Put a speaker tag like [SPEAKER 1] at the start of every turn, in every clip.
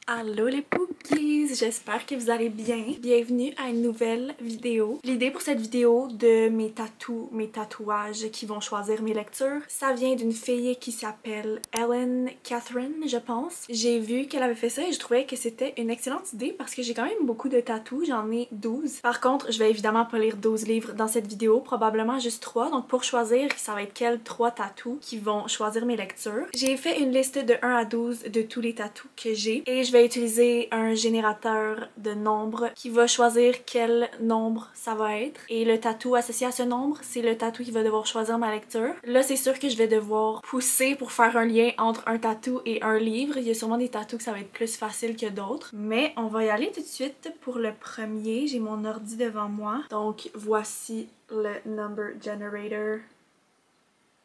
[SPEAKER 1] Allô les Pookies, j'espère que vous allez bien. Bienvenue à une nouvelle vidéo. L'idée pour cette vidéo de mes tatouages qui vont choisir mes lectures, ça vient d'une fille qui s'appelle Ellen Catherine, je pense. J'ai vu qu'elle avait fait ça et je trouvais que c'était une excellente idée parce que j'ai quand même beaucoup de tatous, j'en ai 12. Par contre, je vais évidemment pas lire 12 livres dans cette vidéo, probablement juste 3. Donc pour choisir, ça va être quels 3 tatous qui vont choisir mes lectures. J'ai fait une liste de 1 à 12 de tous les tatous que j'ai et je vais utiliser un générateur de nombres qui va choisir quel nombre ça va être. Et le tatou associé à ce nombre, c'est le tatou qui va devoir choisir ma lecture. Là, c'est sûr que je vais devoir pousser pour faire un lien entre un tatou et un livre. Il y a sûrement des tatous que ça va être plus facile que d'autres. Mais on va y aller tout de suite pour le premier. J'ai mon ordi devant moi. Donc, voici le number generator.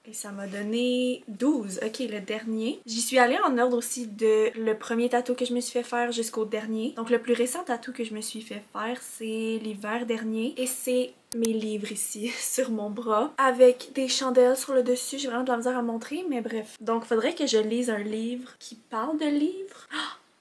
[SPEAKER 1] Et ça m'a donné 12. Ok, le dernier. J'y suis allée en ordre aussi de le premier tatou que je me suis fait faire jusqu'au dernier. Donc le plus récent tatou que je me suis fait faire, c'est l'hiver dernier. Et c'est mes livres ici, sur mon bras, avec des chandelles sur le dessus. J'ai vraiment de la misère à montrer, mais bref. Donc faudrait que je lise un livre qui parle de livres.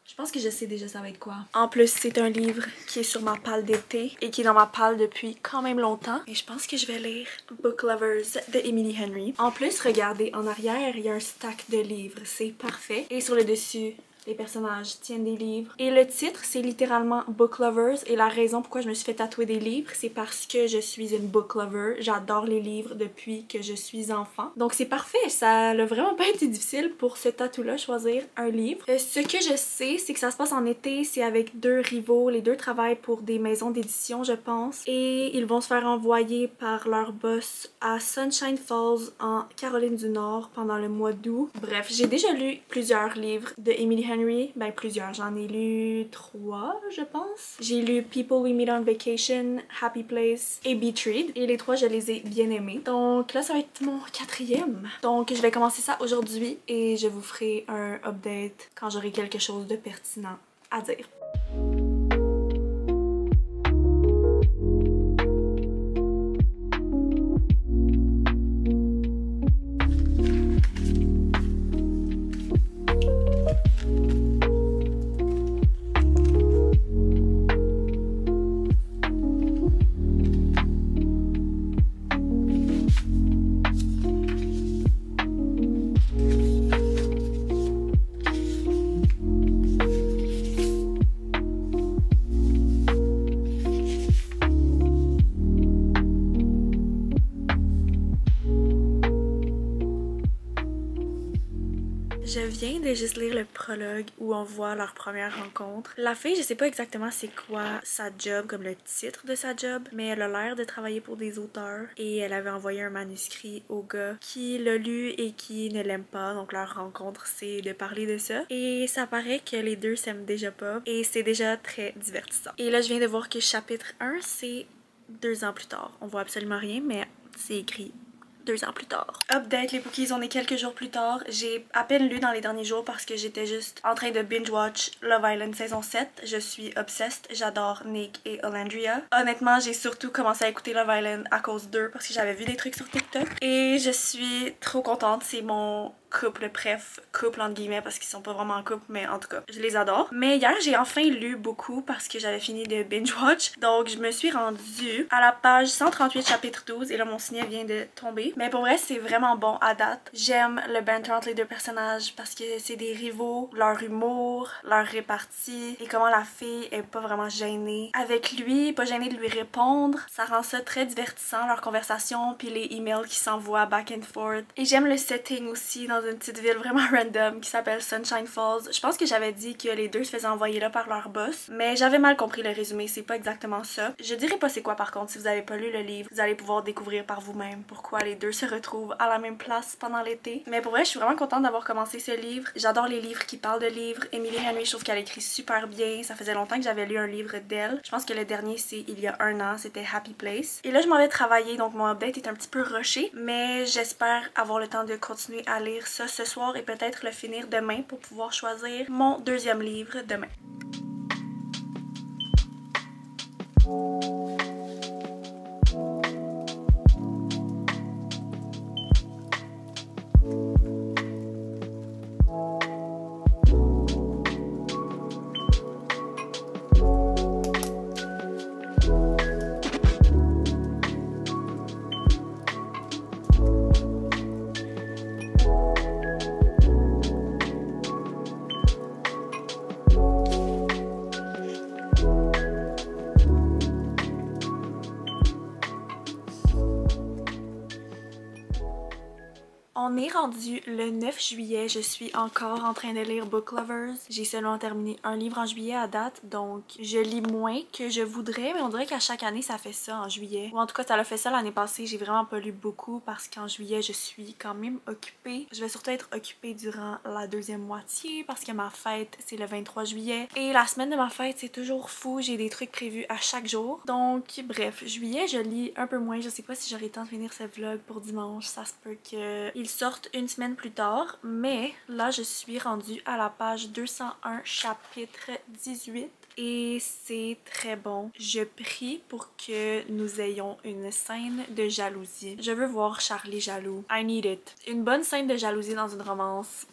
[SPEAKER 1] Je pense que je sais déjà ça va être quoi. En plus, c'est un livre qui est sur ma palle d'été et qui est dans ma palle depuis quand même longtemps. Et je pense que je vais lire Book Lovers de Emily Henry. En plus, regardez, en arrière, il y a un stack de livres. C'est parfait. Et sur le dessus, les personnages tiennent des livres. Et le titre, c'est littéralement Book Lovers. Et la raison pourquoi je me suis fait tatouer des livres, c'est parce que je suis une book lover. J'adore les livres depuis que je suis enfant. Donc c'est parfait. Ça n'a vraiment pas été difficile pour ce tatou-là, choisir un livre. Ce que je sais, c'est que ça se passe en été. C'est avec 2 rivaux. Les 2 travaillent pour des maisons d'édition, je pense. Et ils vont se faire envoyer par leur boss à Sunshine Falls en Caroline du Nord pendant le mois d'août. Bref, j'ai déjà lu plusieurs livres de Emily Henry. Ben plusieurs, j'en ai lu 3 je pense. J'ai lu People We Meet on Vacation, Happy Place et Betrayed et les 3 je les ai bien aimés. Donc là ça va être mon 4e. Donc je vais commencer ça aujourd'hui et je vous ferai un update quand j'aurai quelque chose de pertinent à dire. Je viens de juste lire le prologue où on voit leur première rencontre. La fille, je sais pas exactement c'est quoi sa job, comme le titre de sa job, mais elle a l'air de travailler pour des auteurs et elle avait envoyé un manuscrit au gars qui l'a lu et qui ne l'aime pas. Donc leur rencontre, c'est de parler de ça. Et ça paraît que les deux s'aiment déjà pas et c'est déjà très divertissant. Et là, je viens de voir que chapitre 1, c'est 2 ans plus tard. On voit absolument rien, mais c'est écrit 2 ans plus tard. Update les Pookies, on est quelques jours plus tard. J'ai à peine lu dans les derniers jours parce que j'étais juste en train de binge-watch Love Island saison 7. Je suis obsessed, j'adore Nick et Olandria. Honnêtement, j'ai surtout commencé à écouter Love Island à cause d'eux parce que j'avais vu des trucs sur TikTok. Et je suis trop contente, c'est mon couple, bref, couple entre guillemets parce qu'ils sont pas vraiment en couple, mais en tout cas, je les adore. Mais hier, j'ai enfin lu beaucoup parce que j'avais fini de binge-watch. Donc, je me suis rendue à la page 138 chapitre 12 et là, mon signet vient de tomber. Mais pour vrai, c'est vraiment bon à date. J'aime le banter entre les 2 personnages parce que c'est des rivaux, leur humour, leur répartie et comment la fille est pas vraiment gênée avec lui, pas gênée de lui répondre. Ça rend ça très divertissant, leur conversation puis les emails qui s'envoient back and forth. Et j'aime le setting aussi dans une petite ville vraiment random qui s'appelle Sunshine Falls. Je pense que j'avais dit que les 2 se faisaient envoyer là par leur boss, mais j'avais mal compris le résumé, c'est pas exactement ça. Je dirais pas c'est quoi par contre, si vous avez pas lu le livre, vous allez pouvoir découvrir par vous-même pourquoi les 2 se retrouvent à la même place pendant l'été. Mais pour vrai, je suis vraiment contente d'avoir commencé ce livre. J'adore les livres qui parlent de livres. Emily Henry, je trouve qu'elle écrit super bien. Ça faisait longtemps que j'avais lu un livre d'elle. Je pense que le dernier, c'est il y a 1 an, c'était Happy Place. Et là, je m'en vais travailler, donc mon update est un petit peu rushé, mais j'espère avoir le temps de continuer à lire ça ce soir et peut-être le finir demain pour pouvoir choisir mon 2e livre demain. On est rendu le 9 juillet, je suis encore en train de lire Book Lovers. J'ai seulement terminé un livre en juillet à date, donc je lis moins que je voudrais, mais on dirait qu'à chaque année ça fait ça en juillet. Ou en tout cas ça l'a fait ça l'année passée, j'ai vraiment pas lu beaucoup parce qu'en juillet je suis quand même occupée. Je vais surtout être occupée durant la deuxième moitié parce que ma fête c'est le 23 juillet. Et la semaine de ma fête c'est toujours fou, j'ai des trucs prévus à chaque jour. Donc bref, juillet je lis un peu moins, je sais pas si j'aurai le temps de finir ce vlog pour dimanche, ça se peut qu'il sorte une semaine plus tard. Mais là je suis rendue à la page 201 chapitre 18. Et c'est très bon. Je prie pour que nous ayons une scène de jalousie. Je veux voir Charlie jaloux. I need it. Une bonne scène de jalousie dans une romance,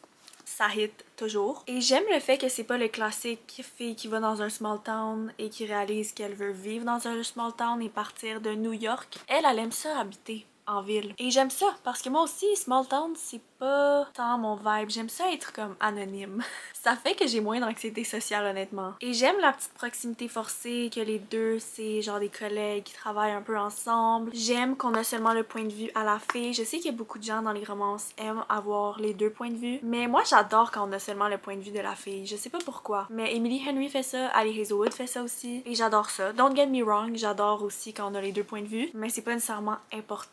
[SPEAKER 1] ça hit toujours. Et j'aime le fait que c'est pas le classique fille qui va dans un small town et qui réalise qu'elle veut vivre dans un small town et partir de New York. Elle aime ça habiter en ville. Et j'aime ça parce que moi aussi, small town, c'est pas tant mon vibe. J'aime ça être comme anonyme. Ça fait que j'ai moins d'anxiété sociale honnêtement. Et j'aime la petite proximité forcée, que les deux, c'est genre des collègues qui travaillent un peu ensemble. J'aime qu'on a seulement le point de vue à la fille. Je sais qu'il y a beaucoup de gens dans les romances aiment avoir les deux points de vue. Mais moi, j'adore quand on a seulement le point de vue de la fille. Je sais pas pourquoi. Mais Emily Henry fait ça, Ali Hazelwood fait ça aussi. Et j'adore ça. Don't get me wrong, j'adore aussi quand on a les deux points de vue. Mais c'est pas nécessairement important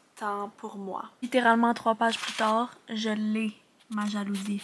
[SPEAKER 1] pour moi. Littéralement 3 pages plus tard, je l'ai, ma jalousie.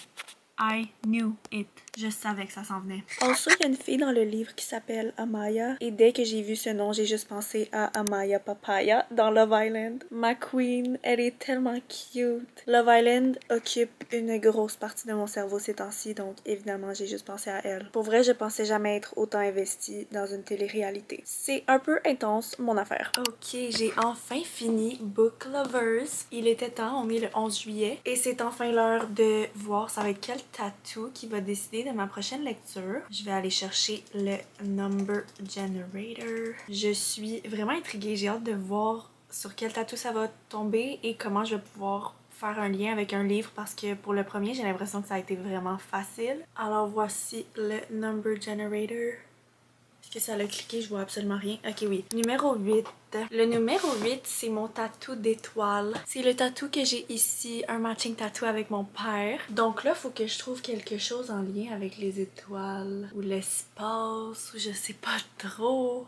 [SPEAKER 1] I knew it. Je savais que ça s'en venait. Also, il y a une fille dans le livre qui s'appelle Amaya. Et dès que j'ai vu ce nom, j'ai juste pensé à Amaya Papaya dans Love Island. Ma queen, elle est tellement cute. Love Island occupe une grosse partie de mon cerveau ces temps-ci, donc évidemment, j'ai juste pensé à elle. Pour vrai, je pensais jamais être autant investie dans une télé-réalité. C'est un peu intense, mon affaire. Ok, j'ai enfin fini Book Lovers. Il était temps, on est le 11 juillet. Et c'est enfin l'heure de voir ça va être quel tattoo qui va décider de ma prochaine lecture. Je vais aller chercher le Number Generator. Je suis vraiment intriguée, j'ai hâte de voir sur quel tattoo ça va tomber et comment je vais pouvoir faire un lien avec un livre parce que pour le premier, j'ai l'impression que ça a été vraiment facile. Alors voici le Number Generator. Est-ce que ça l'a cliqué? Je vois absolument rien. Ok, oui. Numéro 8. Le numéro 8, c'est mon tatou d'étoile. C'est le tatou que j'ai ici, un matching tattoo avec mon père. Donc là, il faut que je trouve quelque chose en lien avec les étoiles ou l'espace ou je sais pas trop.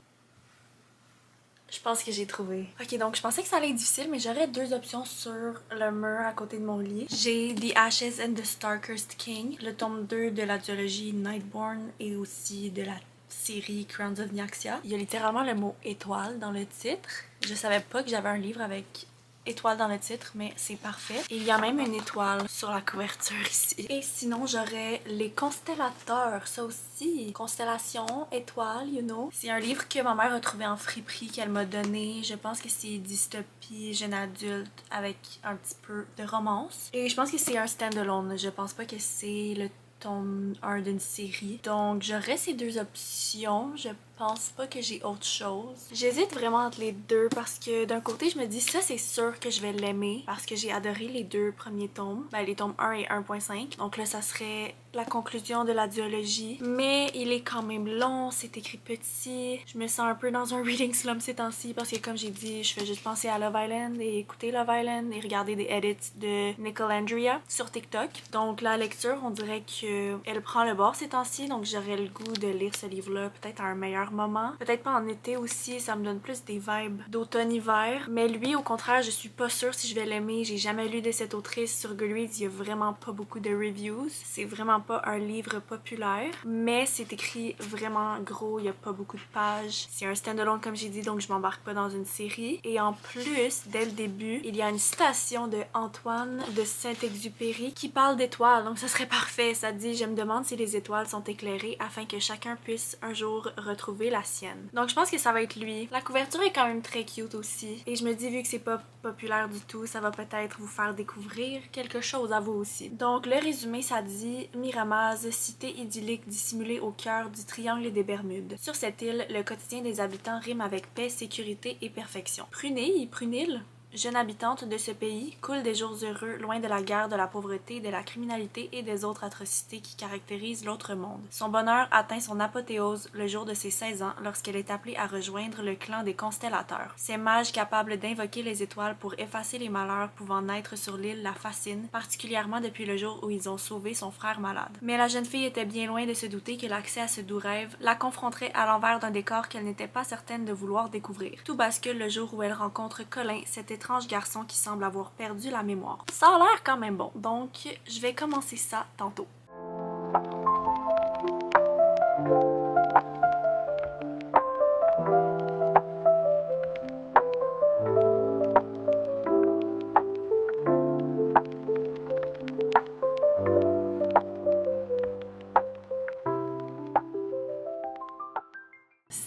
[SPEAKER 1] Je pense que j'ai trouvé. Ok, donc je pensais que ça allait être difficile, mais j'aurais 2 options sur le mur à côté de mon lit. J'ai The Ashes and the Star-Cursed King, le tome 2 de la duologie Nightborn et aussi de la série Crowns of Nyaxia. Il y a littéralement le mot étoile dans le titre. Je savais pas que j'avais un livre avec étoile dans le titre, mais c'est parfait. Et il y a même une étoile sur la couverture ici. Et sinon, j'aurais Les Constellateurs, ça aussi. Constellation, étoile, you know. C'est un livre que ma mère a trouvé en friperie, qu'elle m'a donné. Je pense que c'est dystopie, jeune adulte, avec un petit peu de romance. Et je pense que c'est un stand-alone. Je pense pas que c'est le tome 1 d'une série. Donc j'aurais ces 2 options. Je pense pas que j'ai autre chose. J'hésite vraiment entre les deux parce que d'un côté je me dis ça c'est sûr que je vais l'aimer parce que j'ai adoré les 2 premiers tomes. Ben les tomes 1 et 1.5. Donc là ça serait la conclusion de la duologie. Mais il est quand même long, c'est écrit petit. Je me sens un peu dans un reading slump ces temps-ci parce que comme j'ai dit, je fais juste penser à Love Island et écouter Love Island et regarder des edits de Nicolandria sur TikTok. Donc la lecture, on dirait qu'elle prend le bord ces temps-ci, donc j'aurais le goût de lire ce livre-là peut-être à un meilleur moment. Peut-être pas en été aussi, ça me donne plus des vibes d'automne-hiver. Mais lui, au contraire, je suis pas sûre si je vais l'aimer. J'ai jamais lu de cette autrice sur Goodreads, il y a vraiment pas beaucoup de reviews. C'est vraiment pas un livre populaire, mais c'est écrit vraiment gros, il y a pas beaucoup de pages. C'est un stand-alone comme j'ai dit, donc je m'embarque pas dans une série. Et en plus, dès le début, il y a une citation de Antoine de Saint-Exupéry qui parle d'étoiles, donc ça serait parfait. Ça dit « Je me demande si les étoiles sont éclairées afin que chacun puisse un jour retrouver la sienne. » Donc je pense que ça va être lui. La couverture est quand même très cute aussi. Et je me dis, vu que c'est pas populaire du tout, ça va peut-être vous faire découvrir quelque chose à vous aussi. Donc le résumé, ça dit « Miramaz, cité idyllique dissimulée au cœur du triangle des Bermudes. Sur cette île, le quotidien des habitants rime avec paix, sécurité et perfection. » Prunille, Prunille? jeune habitante de ce pays, coule des jours heureux, loin de la guerre, de la pauvreté, de la criminalité et des autres atrocités qui caractérisent l'autre monde. Son bonheur atteint son apothéose le jour de ses 16 ans lorsqu'elle est appelée à rejoindre le clan des constellateurs. Ces mages capables d'invoquer les étoiles pour effacer les malheurs pouvant naître sur l'île la fascinent, particulièrement depuis le jour où ils ont sauvé son frère malade. Mais la jeune fille était bien loin de se douter que l'accès à ce doux rêve la confronterait à l'envers d'un décor qu'elle n'était pas certaine de vouloir découvrir. Tout bascule le jour où elle rencontre Colin, cet étrange garçon qui semble avoir perdu la mémoire. Ça a l'air quand même bon, donc je vais commencer ça tantôt.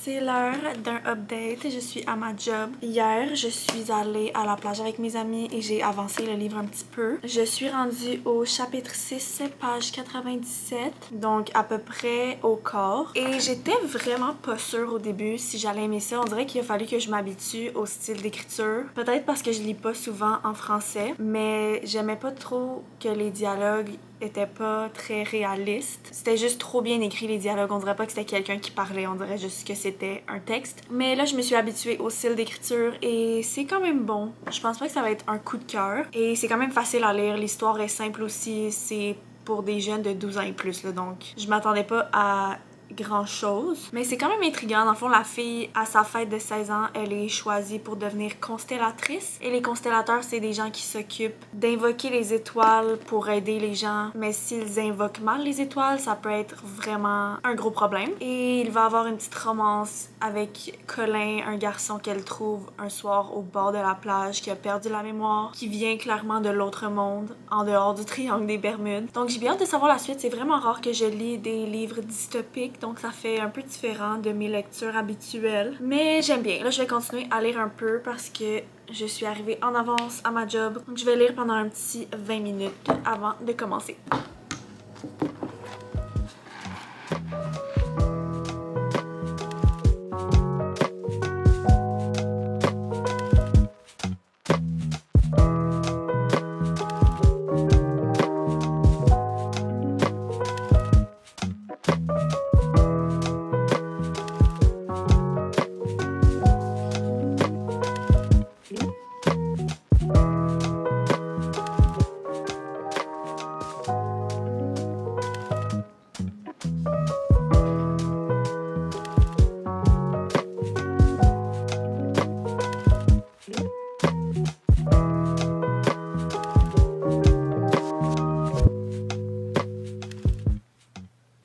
[SPEAKER 1] C'est l'heure d'un update, je suis à ma job. Hier, je suis allée à la plage avec mes amis et j'ai avancé le livre un petit peu. Je suis rendue au chapitre 6, page 97, donc à peu près au quart. Et j'étais vraiment pas sûre au début si j'allais aimer ça. On dirait qu'il a fallu que je m'habitue au style d'écriture. Peut-être parce que je lis pas souvent en français, mais j'aimais pas trop que les dialogues était pas très réaliste. C'était juste trop bien écrit les dialogues, on dirait pas que c'était quelqu'un qui parlait, on dirait juste que c'était un texte. Mais là je me suis habituée au style d'écriture et c'est quand même bon. Je pense pas que ça va être un coup de cœur et c'est quand même facile à lire, l'histoire est simple aussi, c'est pour des jeunes de 12 ans et plus là, donc je m'attendais pas à grand chose. Mais c'est quand même intriguant. Dans le fond, la fille, à sa fête de 16 ans, elle est choisie pour devenir constellatrice. Et les constellateurs, c'est des gens qui s'occupent d'invoquer les étoiles pour aider les gens. Mais s'ils invoquent mal les étoiles, ça peut être vraiment un gros problème. Et il va avoir une petite romance avec Colin, un garçon qu'elle trouve un soir au bord de la plage, qui a perdu la mémoire, qui vient clairement de l'autre monde, en dehors du triangle des Bermudes. Donc j'ai bien hâte de savoir la suite. C'est vraiment rare que je lis des livres dystopiques, donc ça fait un peu différent de mes lectures habituelles. Mais j'aime bien. Là, je vais continuer à lire un peu parce que je suis arrivée en avance à ma job. Donc je vais lire pendant un petit 20 minutes avant de commencer.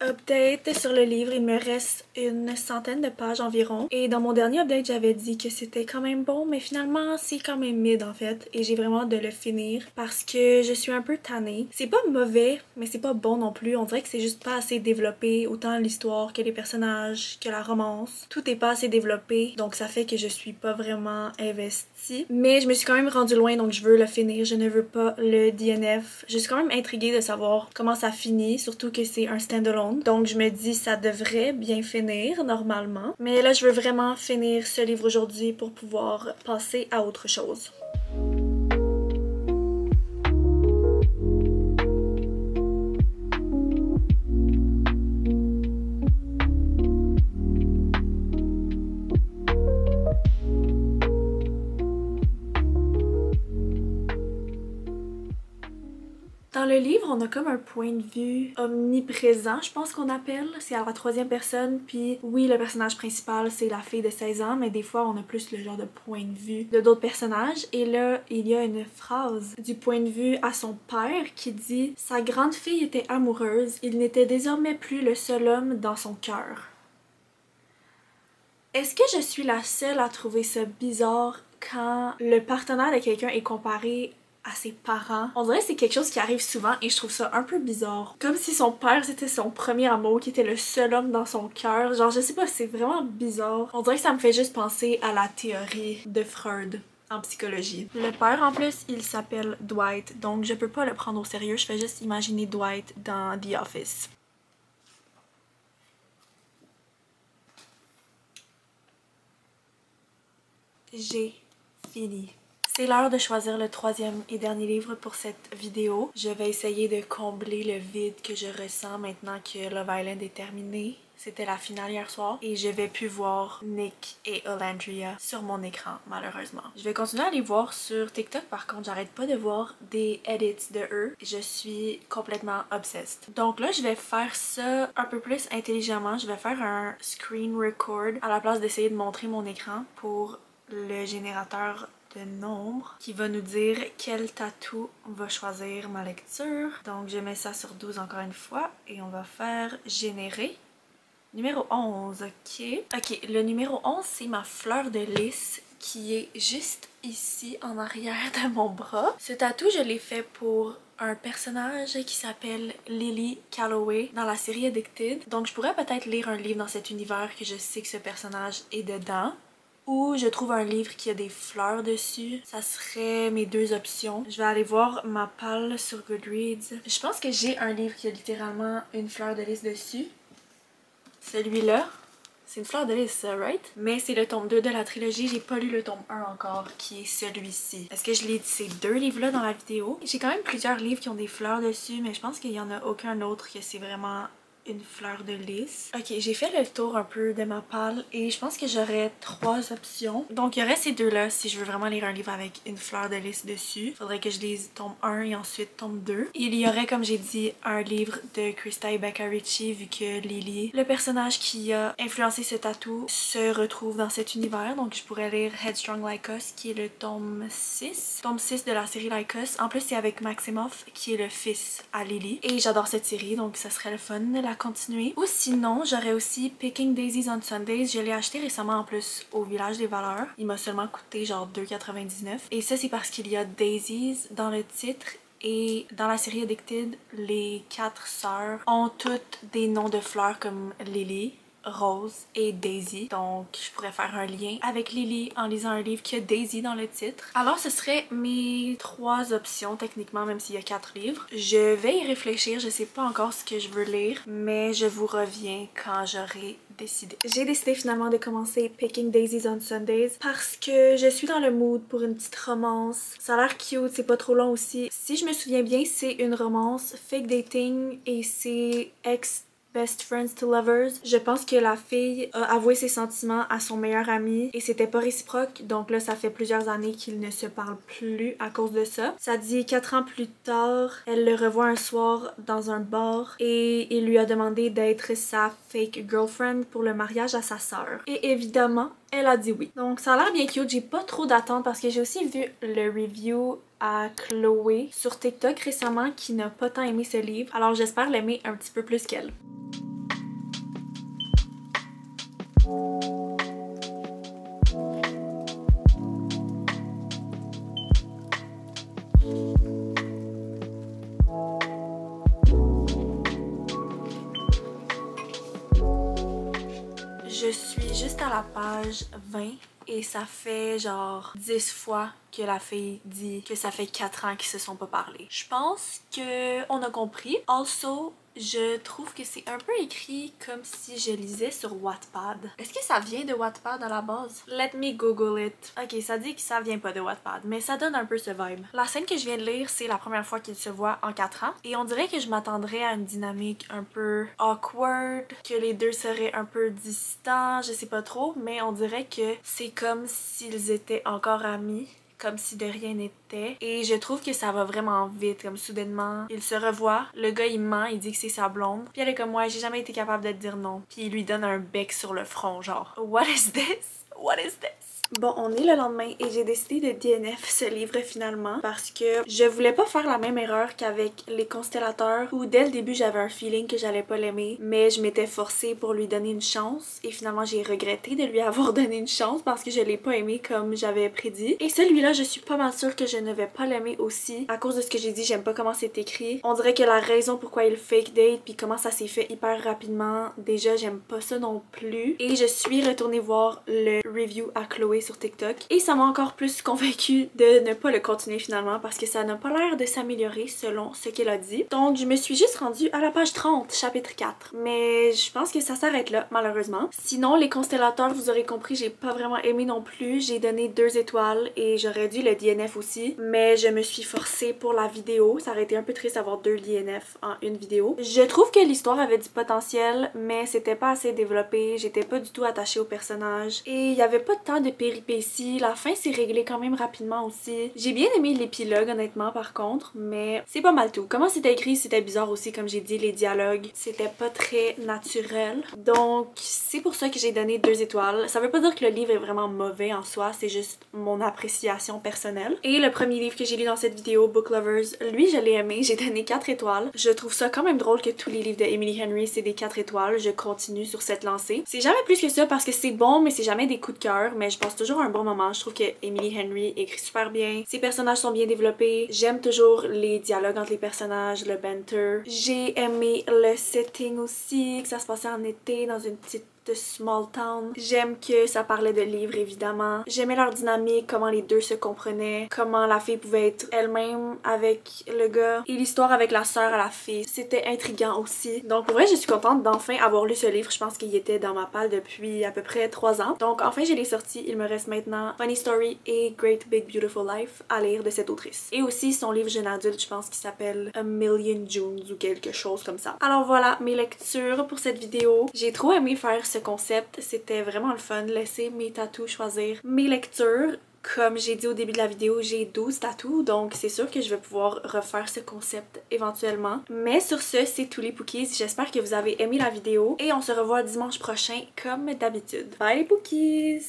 [SPEAKER 1] Update sur le livre, il me reste une centaine de pages environ. Et dans mon dernier update, j'avais dit que c'était quand même bon, mais finalement, c'est quand même mid en fait. Et j'ai vraiment hâte de le finir parce que je suis un peu tannée. C'est pas mauvais, mais c'est pas bon non plus. On dirait que c'est juste pas assez développé, autant l'histoire que les personnages, que la romance. Tout est pas assez développé, donc ça fait que je suis pas vraiment investie. Mais je me suis quand même rendue loin, donc je veux le finir. Je ne veux pas le DNF. Je suis quand même intriguée de savoir comment ça finit, surtout que c'est un standalone. Donc je me dis ça devrait bien finir normalement. Mais là je veux vraiment finir ce livre aujourd'hui pour pouvoir passer à autre chose. Dans le livre, on a comme un point de vue omniprésent, je pense qu'on appelle. C'est à la troisième personne, puis oui, le personnage principal, c'est la fille de 16 ans, mais des fois, on a plus le genre de point de vue de d'autres personnages. Et là, il y a une phrase du point de vue à son père qui dit « Sa grande fille était amoureuse, il n'était désormais plus le seul homme dans son cœur. » Est-ce que je suis la seule à trouver ça bizarre quand le partenaire de quelqu'un est comparé à ses parents? On dirait que c'est quelque chose qui arrive souvent et je trouve ça un peu bizarre. Comme si son père c'était son premier amour, qui était le seul homme dans son cœur. Genre je sais pas, c'est vraiment bizarre. On dirait que ça me fait juste penser à la théorie de Freud en psychologie. Le père en plus, il s'appelle Dwight, donc je peux pas le prendre au sérieux, je fais juste imaginer Dwight dans The Office. J'ai fini. C'est l'heure de choisir le troisième et dernier livre pour cette vidéo. Je vais essayer de combler le vide que je ressens maintenant que Love Island est terminé. C'était la finale hier soir et je vais plus voir Nick et Olandria sur mon écran malheureusement. Je vais continuer à les voir sur TikTok par contre, j'arrête pas de voir des edits de eux. Je suis complètement obsessed. Donc là je vais faire ça un peu plus intelligemment. Je vais faire un screen record à la place d'essayer de montrer mon écran pour le générateur de nombres qui va nous dire quel tatou va choisir ma lecture. Donc je mets ça sur 12 encore une fois et on va faire générer. Numéro 11, ok. Ok, le numéro 11, c'est ma fleur de lys qui est juste ici en arrière de mon bras. Ce tatou, je l'ai fait pour un personnage qui s'appelle Lily Calloway dans la série Addicted. Donc je pourrais peut-être lire un livre dans cet univers que je sais que ce personnage est dedans. Ou je trouve un livre qui a des fleurs dessus. Ça serait mes deux options. Je vais aller voir ma palle sur Goodreads. Je pense que j'ai un livre qui a littéralement une fleur de lys dessus. Celui-là, c'est une fleur de lys, right? Mais c'est le tome 2 de la trilogie. J'ai pas lu le tome 1 encore, qui est celui-ci. Est-ce que je lis ces deux livres-là dans la vidéo? J'ai quand même plusieurs livres qui ont des fleurs dessus, mais je pense qu'il y en a aucun autre que c'est vraiment une fleur de lys. Ok, j'ai fait le tour un peu de ma palle et je pense que j'aurais trois options. Donc il y aurait ces deux-là si je veux vraiment lire un livre avec une fleur de lys dessus. Faudrait que je lise tome 1 et ensuite tome 2. Il y aurait, comme j'ai dit, un livre de Krista et Becca Ritchie vu que Lily, le personnage qui a influencé ce tatou, se retrouve dans cet univers. Donc je pourrais lire Headstrong Like Us qui est le tome 6. Tome 6 de la série Like Us. En plus c'est avec Maximoff qui est le fils à Lily. Et j'adore cette série donc ça serait le fun de la continuer. Ou sinon, j'aurais aussi Picking Daisies on Sundays. Je l'ai acheté récemment en plus au Village des Valeurs. Il m'a seulement coûté genre 2,99 $. Et ça, c'est parce qu'il y a Daisies dans le titre. Et dans la série Addicted, les 4 sœurs ont toutes des noms de fleurs comme Lily, Rose et Daisy. Donc je pourrais faire un lien avec Lily en lisant un livre qui a Daisy dans le titre. Alors ce serait mes trois options techniquement, même s'il y a 4 livres. Je vais y réfléchir, je sais pas encore ce que je veux lire, mais je vous reviens quand j'aurai décidé. J'ai décidé finalement de commencer Picking Daisies on Sundays parce que je suis dans le mood pour une petite romance. Ça a l'air cute, c'est pas trop long aussi. Si je me souviens bien, c'est une romance fake dating et c'est Best Friends to Lovers. Je pense que la fille a avoué ses sentiments à son meilleur ami et c'était pas réciproque. Donc là, ça fait plusieurs années qu'ils ne se parlent plus à cause de ça. Ça dit 4 ans plus tard, elle le revoit un soir dans un bar et il lui a demandé d'être sa fake girlfriend pour le mariage à sa sœur. Et évidemment, elle a dit oui. Donc ça a l'air bien cute. J'ai pas trop d'attente parce que j'ai aussi vu le review à Chloé sur TikTok récemment qui n'a pas tant aimé ce livre. Alors j'espère l'aimer un petit peu plus qu'elle. Je suis juste à la page 20 et ça fait genre 10 fois que la fille dit que ça fait 4 ans qu'ils se sont pas parlé. Je pense que on a compris. Also, je trouve que c'est un peu écrit comme si je lisais sur Wattpad. Est-ce que ça vient de Wattpad à la base? Let me google it. Ok, ça dit que ça vient pas de Wattpad, mais ça donne un peu ce vibe. La scène que je viens de lire, c'est la première fois qu'ils se voient en 4 ans. Et on dirait que je m'attendrais à une dynamique un peu awkward, que les deux seraient un peu distants, je sais pas trop, mais on dirait que c'est comme s'ils étaient encore amis. Comme si de rien n'était. Et je trouve que ça va vraiment vite, comme soudainement, ils se revoient. Le gars, il ment, il dit que c'est sa blonde. Puis elle est comme, ouais, j'ai jamais été capable de te dire non. Puis il lui donne un bec sur le front, genre, what is this? What is this? Bon, on est le lendemain et j'ai décidé de DNF ce livre finalement parce que je voulais pas faire la même erreur qu'avec les constellateurs où dès le début j'avais un feeling que j'allais pas l'aimer mais je m'étais forcée pour lui donner une chance et finalement j'ai regretté de lui avoir donné une chance parce que je l'ai pas aimé comme j'avais prédit. Et celui-là, je suis pas mal sûre que je ne vais pas l'aimer aussi à cause de ce que j'ai dit, j'aime pas comment c'est écrit. On dirait que la raison pourquoi il fake date puis comment ça s'est fait hyper rapidement, déjà j'aime pas ça non plus. Et je suis retournée voir le review à Chloé sur TikTok. Et ça m'a encore plus convaincue de ne pas le continuer finalement parce que ça n'a pas l'air de s'améliorer selon ce qu'elle a dit. Donc je me suis juste rendue à la page 30, chapitre 4. Mais je pense que ça s'arrête là, malheureusement. Sinon, les constellateurs, vous aurez compris, j'ai pas vraiment aimé non plus. J'ai donné 2 étoiles et j'aurais dû le DNF aussi. Mais je me suis forcée pour la vidéo. Ça aurait été un peu triste d'avoir 2 DNF en une vidéo. Je trouve que l'histoire avait du potentiel, mais c'était pas assez développé. J'étais pas du tout attachée au personnage. Et il y avait pas tant de péripéties. La fin s'est réglée quand même rapidement aussi. J'ai bien aimé l'épilogue honnêtement par contre, mais c'est pas mal tout. Comment c'était écrit, c'était bizarre aussi, comme j'ai dit, les dialogues, c'était pas très naturel. Donc c'est pour ça que j'ai donné 2 étoiles. Ça veut pas dire que le livre est vraiment mauvais en soi, c'est juste mon appréciation personnelle. Et le premier livre que j'ai lu dans cette vidéo, Book Lovers, lui je l'ai aimé, j'ai donné 4 étoiles. Je trouve ça quand même drôle que tous les livres de Emily Henry c'est des 4 étoiles. Je continue sur cette lancée. C'est jamais plus que ça parce que c'est bon, mais c'est jamais des coups de cœur, mais je passe toujours un bon moment. Je trouve que Emily Henry écrit super bien. Ses personnages sont bien développés. J'aime toujours les dialogues entre les personnages, le banter. J'ai aimé le setting aussi, que ça se passait en été dans une petite small town. J'aime que ça parlait de livres évidemment. J'aimais leur dynamique, comment les deux se comprenaient, comment la fille pouvait être elle-même avec le gars et l'histoire avec la sœur à la fille. C'était intriguant aussi. Donc pour vrai, je suis contente d'enfin avoir lu ce livre. Je pense qu'il était dans ma palle depuis à peu près 3 ans. Donc enfin je l'ai sorti. Il me reste maintenant Funny Story et Great Big Beautiful Life à lire de cette autrice. Et aussi son livre jeune adulte, je pense, qui s'appelle A Million Junes ou quelque chose comme ça. Alors voilà mes lectures pour cette vidéo. J'ai trop aimé faire ce concept, c'était vraiment le fun, laisser mes tatous choisir mes lectures. Comme j'ai dit au début de la vidéo, j'ai 12 tatous, donc c'est sûr que je vais pouvoir refaire ce concept éventuellement. Mais sur ce, c'est tous les Pookies. J'espère que vous avez aimé la vidéo et on se revoit dimanche prochain comme d'habitude. Bye les Pookies!